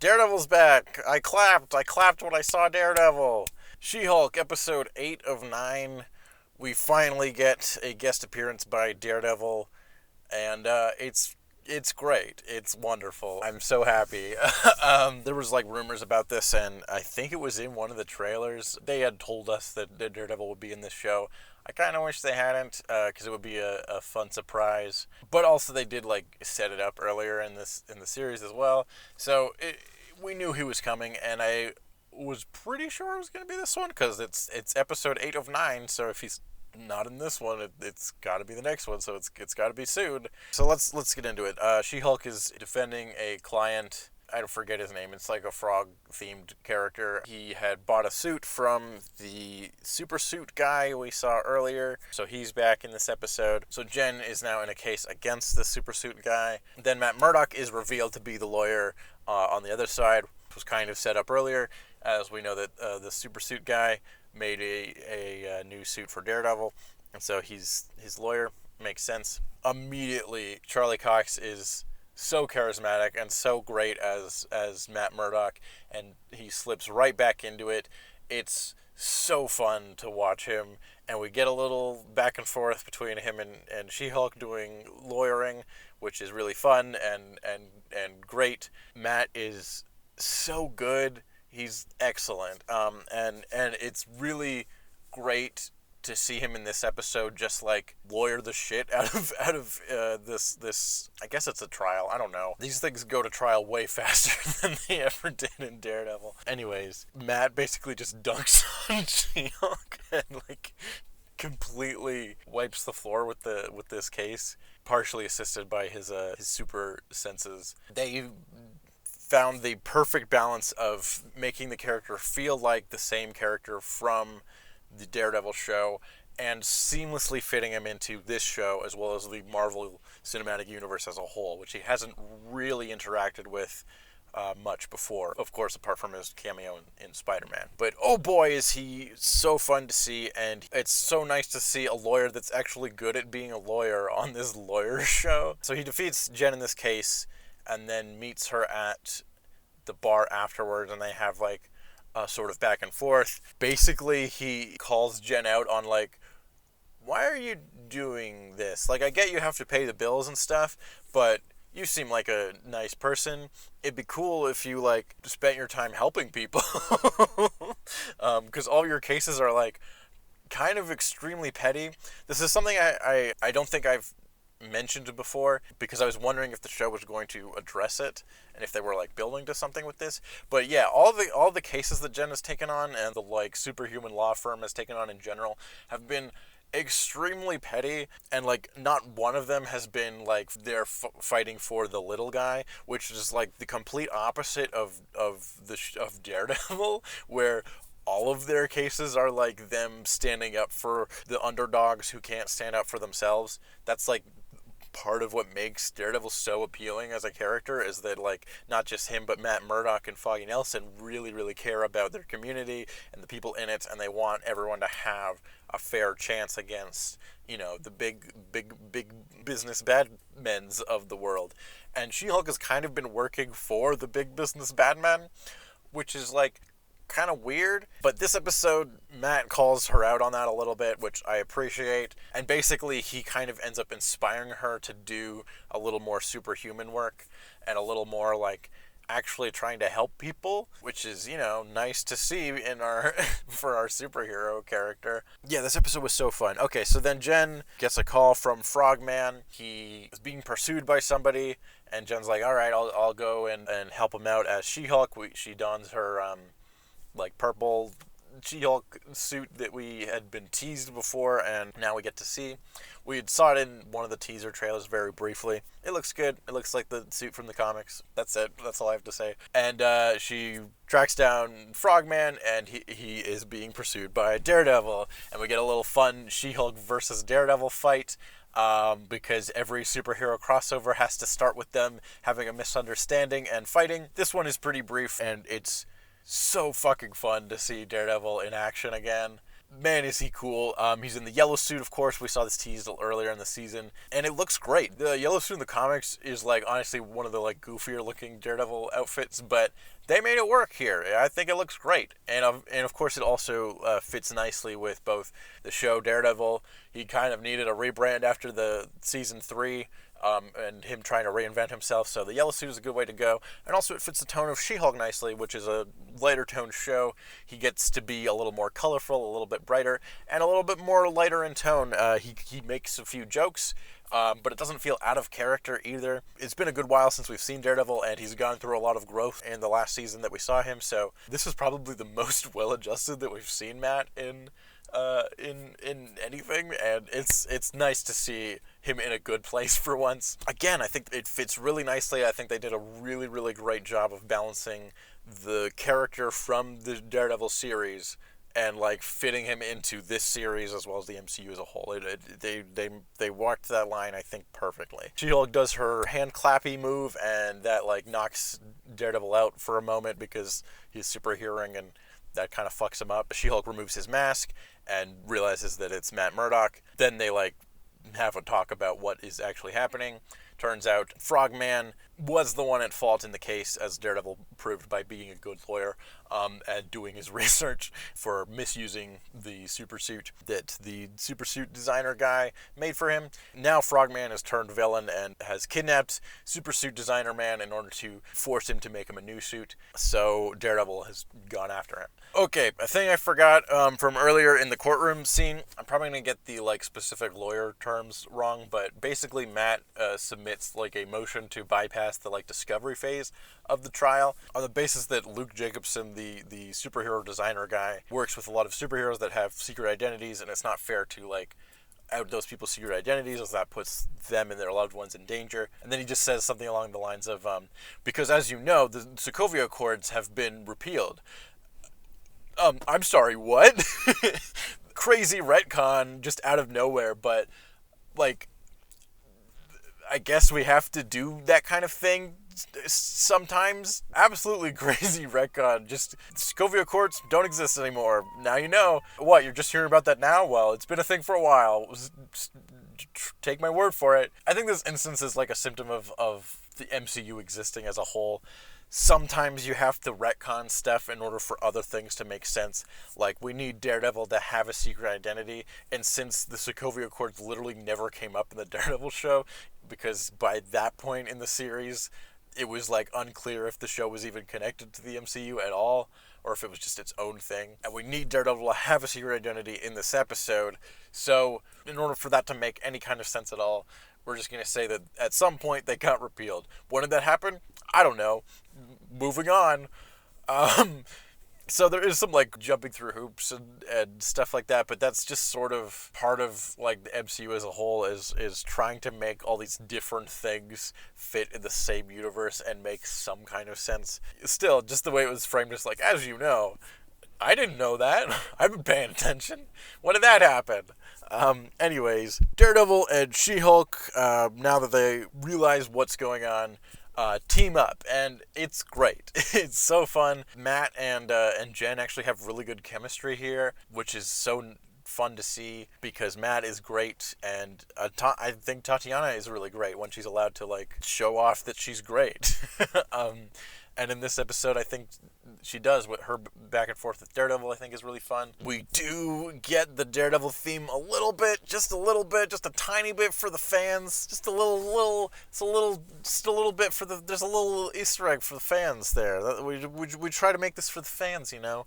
Daredevil's back. I clapped. I clapped when I saw Daredevil. She-Hulk, episode 8 of 9. We finally get a guest appearance by Daredevil, and it's great. It's wonderful. I'm so happy. There was like rumors about this, and I think it was in one of the trailers. They had told us that Daredevil would be in this show. I kind of wish they hadn't, because it would be a fun surprise. But also, they did like set it up earlier in the series as well. So we knew he was coming, and I was pretty sure it was going to be this one because it's episode 8 of 9. So if he's not in this one, it's got to be the next one. So it's got to be soon. So let's get into it. She-Hulk is defending a client. I forget his name. It's like a frog-themed character. He had bought a suit from the super suit guy we saw earlier, so he's back in this episode. So Jen is now in a case against the super suit guy. Then Matt Murdock is revealed to be the lawyer on the other side, which was kind of set up earlier, as we know that the super suit guy made a new suit for Daredevil, and so he's his lawyer. Makes sense. Immediately, Charlie Cox is so charismatic and so great as Matt Murdock, and he slips right back into it. It's so fun to watch him, and we get a little back and forth between him and She-Hulk doing lawyering, which is really fun and great. Matt is so good. He's excellent. And it's really great to see him in this episode just like lawyer the shit out of this. I guess it's a trial. I don't know. These things go to trial way faster than they ever did in Daredevil. Anyways, Matt basically just dunks on She-Hulk and like completely wipes the floor with this case, partially assisted by his super senses. They found the perfect balance of making the character feel like the same character from the Daredevil show and seamlessly fitting him into this show as well as the Marvel Cinematic Universe as a whole, which he hasn't really interacted with much before, of course, apart from his cameo in Spider-Man. But oh boy, is he so fun to see, and it's so nice to see a lawyer that's actually good at being a lawyer on this lawyer show. So he defeats Jen in this case and then meets her at the bar afterwards, and they have like sort of back and forth. Basically, he calls Jen out on like, why are you doing this? Like, I get you have to pay the bills and stuff, but you seem like a nice person. It'd be cool if you like spent your time helping people, because all your cases are like kind of extremely petty. This is something I don't think I've mentioned before, because I was wondering if the show was going to address it and if they were like building to something with this. But yeah, all the cases that Jen has taken on and the like superhuman law firm has taken on in general have been extremely petty, and like not one of them has been like they're fighting for the little guy, which is like the complete opposite of Daredevil, where all of their cases are like them standing up for the underdogs who can't stand up for themselves. That's like part of what makes Daredevil so appealing as a character, is that like not just him but Matt Murdock and Foggy Nelson really care about their community and the people in it, and they want everyone to have a fair chance against, you know, the big business badmen's of the world. And She-Hulk has kind of been working for the big business badmen, which is like kind of weird. But this episode, Matt calls her out on that a little bit, which I appreciate. And basically, he kind of ends up inspiring her to do a little more superhuman work and a little more like actually trying to help people, which is, you know, nice to see in our for our superhero character. Yeah, this episode was so fun. Okay, so then Jen gets a call from Frogman. He is being pursued by somebody, and Jen's like, all right, I'll go and help him out as She-Hulk. She dons her like purple She-Hulk suit that we had been teased before, and now we get to see. We had saw it in one of the teaser trailers very briefly. It looks good. It looks like the suit from the comics. That's it. That's all I have to say. And she tracks down Frogman, and he is being pursued by Daredevil, and we get a little fun She-Hulk versus Daredevil fight. Because every superhero crossover has to start with them having a misunderstanding and fighting. This one is pretty brief, and it's so fucking fun to see Daredevil in action again. man, is he cool. He's in the yellow suit, of course. We saw this teased earlier in the season, and it looks great. The yellow suit in the comics is, like, honestly one of the, like, goofier looking Daredevil outfits, but they made it work here. I think it looks great. And of course it also fits nicely with both the show Daredevil. He kind of needed a rebrand after the season 3. And him trying to reinvent himself, so the yellow suit is a good way to go. And also it fits the tone of She-Hulk nicely, which is a lighter tone show. He gets to be a little more colorful, a little bit brighter, and a little bit more lighter in tone. He makes a few jokes, but it doesn't feel out of character either. It's been a good while since we've seen Daredevil, and he's gone through a lot of growth in the last season that we saw him, so this is probably the most well-adjusted that we've seen Matt in anything, and it's nice to see him in a good place for once. Again, I think it fits really nicely. I think they did a really, really great job of balancing the character from the Daredevil series and, like, fitting him into this series as well as the MCU as a whole. They walked that line, I think, perfectly. She-Hulk does her hand clappy move, and that, like, knocks Daredevil out for a moment because he's super hearing, and that kind of fucks him up. She-Hulk removes his mask and realizes that it's Matt Murdock. Then they, like, have a talk about what is actually happening. Turns out Frogman was the one at fault in the case, as Daredevil proved by being a good lawyer and doing his research for misusing the supersuit that the supersuit designer guy made for him. Now Frogman has turned villain and has kidnapped supersuit designer man in order to force him to make him a new suit. So Daredevil has gone after him. Okay, a thing I forgot from earlier in the courtroom scene. I'm probably going to get the, like, specific lawyer terms wrong, but basically Matt submits, like, a motion to bypass the, like, discovery phase of the trial on the basis that Luke Jacobson, the superhero designer guy, works with a lot of superheroes that have secret identities, and it's not fair to, like, out those people's secret identities, as that puts them and their loved ones in danger. And then he just says something along the lines of, because as you know, the Sokovia Accords have been repealed. I'm sorry, what? Crazy retcon just out of nowhere, but, like, I guess we have to do that kind of thing sometimes. Absolutely crazy retcon. Just, Sokovia Accords don't exist anymore. Now you know. What, you're just hearing about that now? Well, it's been a thing for a while. Take my word for it. I think this instance is like a symptom of the MCU existing as a whole. Sometimes you have to retcon stuff in order for other things to make sense. Like, we need Daredevil to have a secret identity, and since the Sokovia Accords literally never came up in the Daredevil show, because by that point in the series, it was, like, unclear if the show was even connected to the MCU at all, or if it was just its own thing. And we need Daredevil to have a secret identity in this episode, so in order for that to make any kind of sense at all, we're just going to say that at some point they got repealed. When did that happen? I don't know. Moving on. So there is some, like, jumping through hoops and stuff like that, but that's just sort of part of, like, the MCU as a whole is trying to make all these different things fit in the same universe and make some kind of sense. Still, just the way it was framed is like, as you know, I didn't know that. I've been paying attention. When did that happen? Anyways, Daredevil and She-Hulk, now that they realize what's going on, team up, and it's great. It's so fun. Matt and Jen actually have really good chemistry here, which is so fun to see because Matt is great, and I think Tatiana is really great when she's allowed to, like, show off that she's great. And in this episode, I think she does. With her back and forth with Daredevil, I think is really fun. We do get the Daredevil theme a little bit, just a tiny bit for the fans. Just a little bit for the. There's a little Easter egg for the fans there. We try to make this for the fans, you know.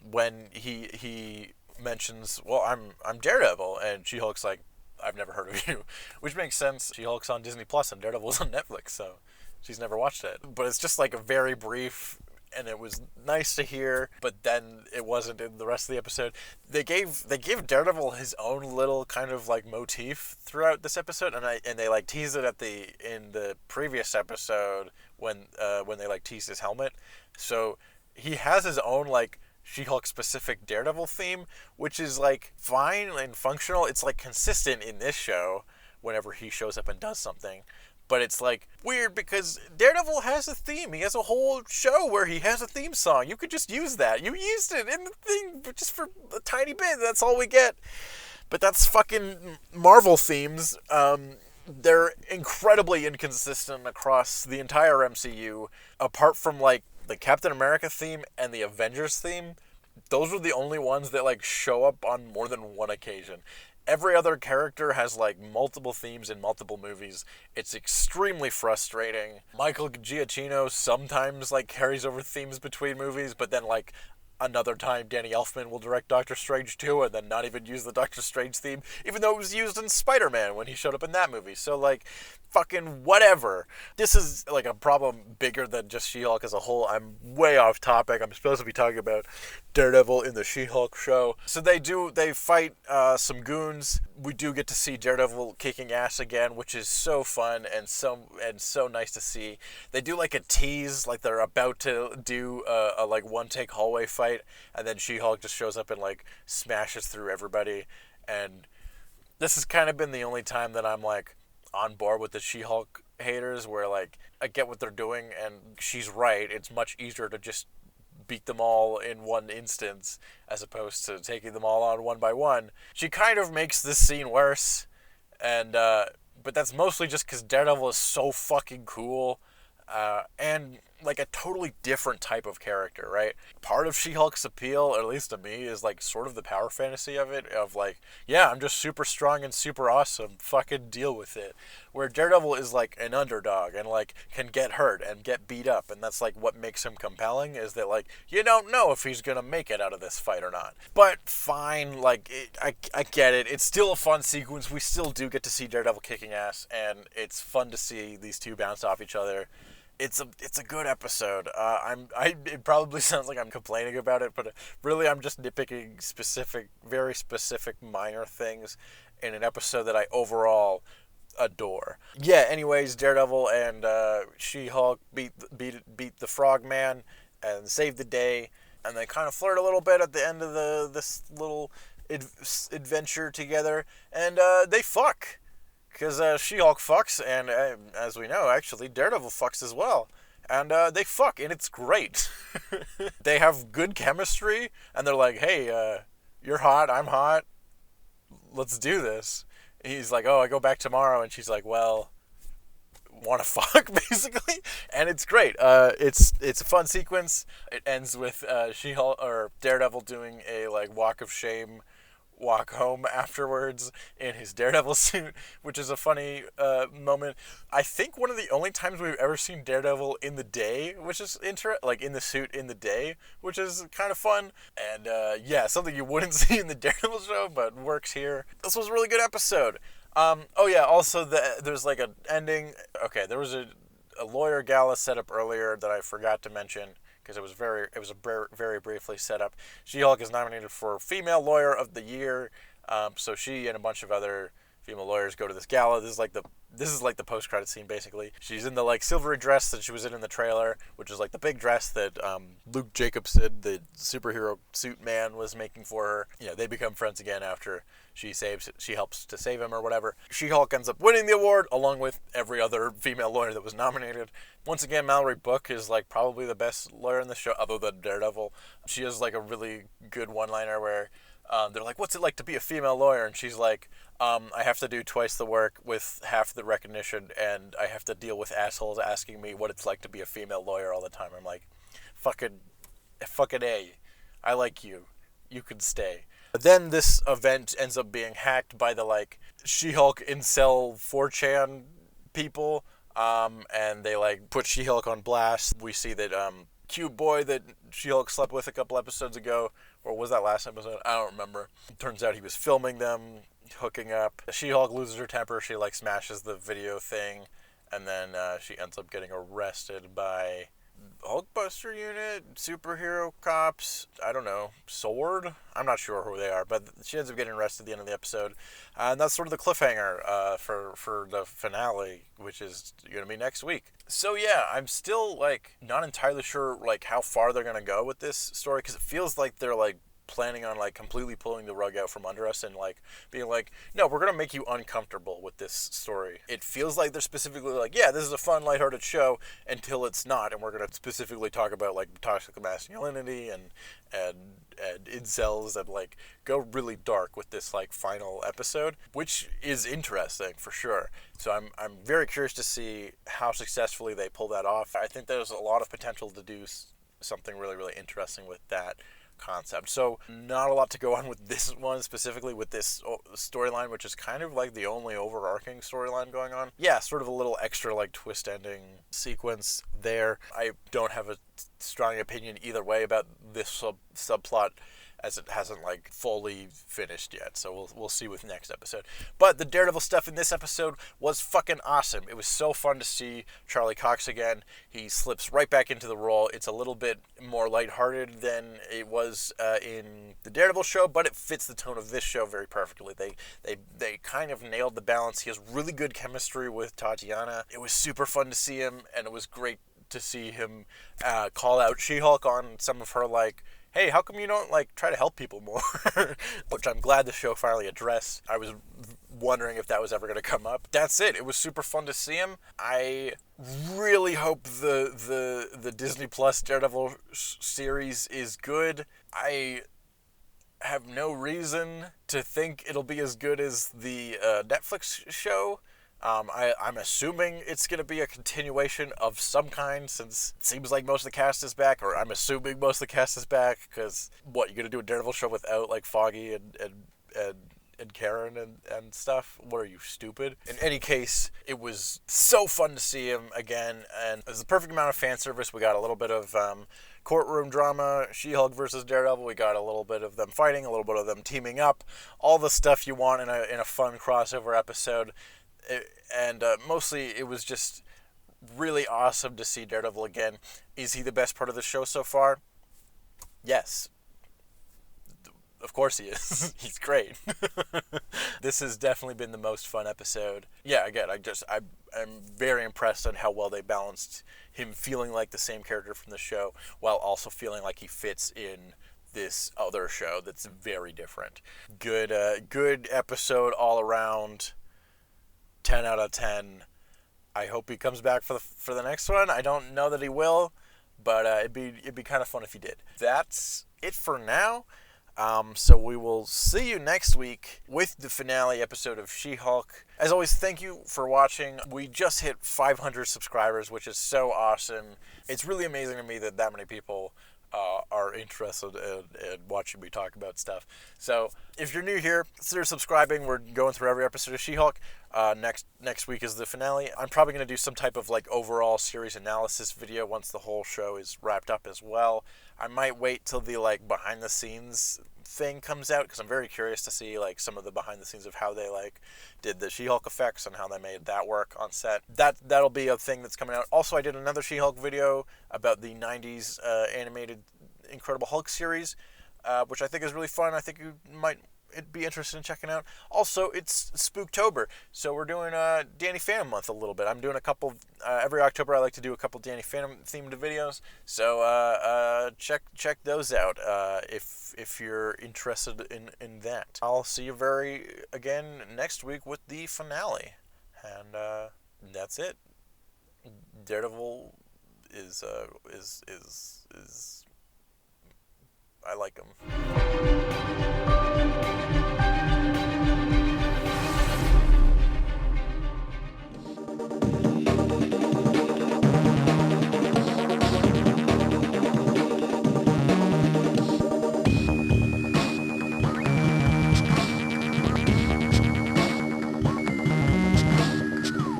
When he mentions, well, I'm Daredevil, and She-Hulk's like, I've never heard of you, which makes sense. She-Hulk's on Disney Plus and Daredevil's on Netflix, so she's never watched it. But it's just like a very brief, and it was nice to hear, but then it wasn't in the rest of the episode. They give Daredevil his own little kind of, like, motif throughout this episode, and they like tease it in the previous episode when they, like, teased his helmet. So he has his own, like, She-Hulk specific Daredevil theme, which is, like, fine and functional. It's, like, consistent in this show whenever he shows up and does something. But it's like weird because Daredevil has a theme. He has a whole show where he has a theme song. You could just use that. You used it in the thing just for a tiny bit. That's all we get. But that's fucking Marvel themes. They're incredibly inconsistent across the entire MCU. Apart from like the Captain America theme and the Avengers theme, those were the only ones that like show up on more than one occasion. Every other character has like multiple themes in multiple movies. It's extremely frustrating. Michael Giacchino sometimes like carries over themes between movies, but then like another time Danny Elfman will direct Doctor Strange 2 and then not even use the Doctor Strange theme, even though it was used in Spider-Man when he showed up in that movie. So like, fucking whatever. This is like a problem bigger than just She-Hulk as a whole. I'm way off topic. I'm supposed to be talking about Daredevil in the She-Hulk show. So they fight some goons. We do get to see Daredevil kicking ass again, which is so fun and so nice to see. They do like a tease, like they're about to do a like one-take hallway fight, and then She-Hulk just shows up and like smashes through everybody. And this has kind of been the only time that I'm like on board with the She-Hulk haters, where like I get what they're doing and she's right. It's much easier to just beat them all in one instance as opposed to taking them all on one by one. She kind of makes this scene worse, and but that's mostly just because Daredevil is so fucking cool. And like a totally different type of character, right? Part of She-Hulk's appeal, at least to me, is like sort of the power fantasy of it, of like, yeah, I'm just super strong and super awesome, fucking deal with it. Where Daredevil is like an underdog and like can get hurt and get beat up, and that's like what makes him compelling, is that like you don't know if he's gonna make it out of this fight or not. But fine, like I get it. It's still a fun sequence. We still do get to see Daredevil kicking ass, and it's fun to see these two bounce off each other. It's a good episode. It probably sounds like I'm complaining about it, but really I'm just nitpicking very specific minor things in an episode that I overall adore. Yeah. Anyways, Daredevil and She-Hulk beat the Frogman and save the day, and they kind of flirt a little bit at the end of this little adventure together, and they fuck. Because She-Hulk fucks, and as we know, actually, Daredevil fucks as well. And they fuck, and it's great. They have good chemistry, and they're like, hey, you're hot, I'm hot, let's do this. And he's like, oh, I go back tomorrow, and she's like, well, want to fuck, basically? And it's great. It's a fun sequence. It ends with She-Hulk, or Daredevil doing a, like, walk of shame walk home afterwards in his Daredevil suit, which is a funny moment. I think one of the only times we've ever seen Daredevil in the day, which is like in the suit in the day, which is kind of fun. And yeah, something you wouldn't see in the Daredevil show, but works here. This was a really good episode. Oh yeah, also there's like an ending. Okay, there was a lawyer gala set up earlier that I forgot to mention, because it was very briefly set up. She-Hulk is nominated for Female Lawyer of the Year. So she and a bunch of other female lawyers go to this gala. This is like the post-credit scene, basically. She's in the like silvery dress that she was in the trailer, which is like the big dress that Luke Jacobson, the superhero suit man, was making for her. Yeah, they become friends again after she helps to save him or whatever. She-Hulk ends up winning the award along with every other female lawyer that was nominated. Once again, Mallory Book is like probably the best lawyer in the show, other than Daredevil. She has like a really good one-liner where they're like, what's it like to be a female lawyer? And she's like, I have to do twice the work with half the recognition, and I have to deal with assholes asking me what it's like to be a female lawyer all the time. I'm like, fucking A. I like you. You can stay. But then this event ends up being hacked by the like She-Hulk incel 4chan people, and they like put She-Hulk on blast. We see that cute boy that She-Hulk slept with a couple episodes ago, or was that last episode? I don't remember. Turns out he was filming them hooking up. She-Hulk loses her temper. She like smashes the video thing, and then she ends up getting arrested by Hulkbuster unit, superhero cops, I don't know, Sword? I'm not sure who they are, but she ends up getting arrested at the end of the episode. And that's sort of the cliffhanger for the finale, which is going to be next week. So yeah, I'm still like not entirely sure like how far they're going to go with this story, because it feels like they're like planning on like completely pulling the rug out from under us and like being like, no, we're gonna make you uncomfortable with this story. It feels like they're specifically like, yeah, this is a fun, lighthearted show until it's not, and we're gonna specifically talk about like toxic masculinity and incels and like go really dark with this like final episode, which is interesting for sure. So I'm very curious to see how successfully they pull that off. I think there's a lot of potential to do something really, really interesting with that concept. So not a lot to go on with this one, specifically with this storyline, which is kind of like the only overarching storyline going on. Yeah, sort of a little extra like twist ending sequence there. I don't have a strong opinion either way about this subplot, as it hasn't like fully finished yet. So we'll see with next episode. But the Daredevil stuff in this episode was fucking awesome. It was so fun to see Charlie Cox again. He slips right back into the role. It's a little bit more lighthearted than it was in the Daredevil show, but it fits the tone of this show very perfectly. They kind of nailed the balance. He has really good chemistry with Tatiana. It was super fun to see him, and it was great to see him call out She-Hulk on some of her like, hey, how come you don't like try to help people more? Which I'm glad the show finally addressed. I was wondering if that was ever going to come up. That's it. It was super fun to see him. I really hope the Disney Plus Daredevil series is good. I have no reason to think it'll be as good as the Netflix show. I'm assuming it's going to be a continuation of some kind, since it seems like most of the cast is back, or I'm assuming most of the cast is back, because what, you're going to do a Daredevil show without like Foggy and Karen and stuff? What are you, stupid? In any case, it was so fun to see him again, and it was the perfect amount of fan service. We got a little bit of courtroom drama, She-Hulk versus Daredevil. We got a little bit of them fighting, a little bit of them teaming up, all the stuff you want in a fun crossover episode. And mostly it was just really awesome to see Daredevil again. Is he the best part of the show so far? Yes. Of course he is. He's great. This has definitely been the most fun episode. Yeah, again, I'm very impressed on how well they balanced him feeling like the same character from the show while also feeling like he fits in this other show that's very different. Good episode all around. 10 out of 10. I hope he comes back for the next one. I don't know that he will, but it'd be kind of fun if he did. That's it for now. So we will see you next week with the finale episode of She-Hulk. As always, thank you for watching. We just hit 500 subscribers, which is so awesome. It's really amazing to me that many people are interested in watching me talk about stuff. So if you're new here, consider subscribing. We're going through every episode of She-Hulk. Next week is the finale. I'm probably going to do some type of like overall series analysis video once the whole show is wrapped up as well. I might wait till the like behind the scenes thing comes out, because I'm very curious to see like some of the behind the scenes of how they like did the She-Hulk effects and how they made that work on set. That'll be a thing that's coming out. Also, I did another She-Hulk video about the 90s animated Incredible Hulk series, which I think is really fun. I think you might be interested in checking out. Also, it's Spooktober, so we're doing Danny Phantom month a little bit. I'm doing a couple every October. I like to do a couple Danny Phantom themed videos, so check those out if you're interested in that. I'll see you again next week with the finale, and that's it. Daredevil is I like him.